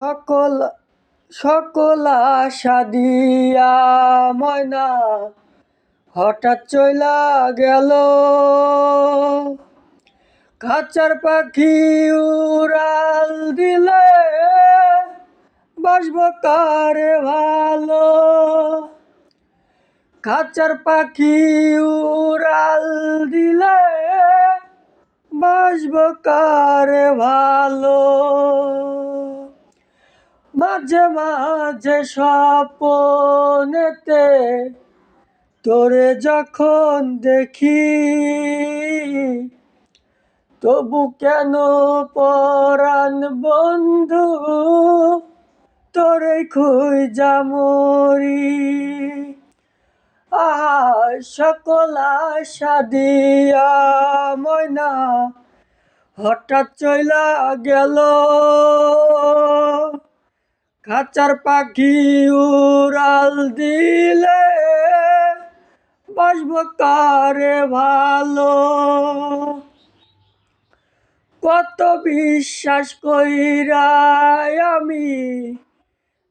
সকল সকল আশা দিয়া ময়না হঠাৎ চইলা গেল। খাঁচার পাখি উড়াল দিলে বাসব কারে ভালো। খাঁচার পাখি উড়াল দিলে বাসব কারে ভালো। মাঝে মাঝে স্বপ্নেতে তোরে যখন দেখি, তবু কেন পরাণ বন্ধু তোরে খুঁজা মরি। আহা সকল আশা দিয়া ময়না হঠাৎ চইলা গেল। খাঁচার পাখি উড়াল দিলে বাসব কারে ভালো। কত বিশ্বাস কইরা আমি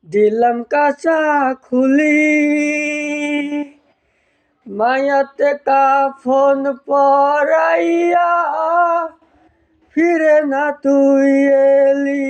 দিলাম কাঁচা খুলি, মায়াতে কাফন পরাইয়া ফিরে না তুই এলি।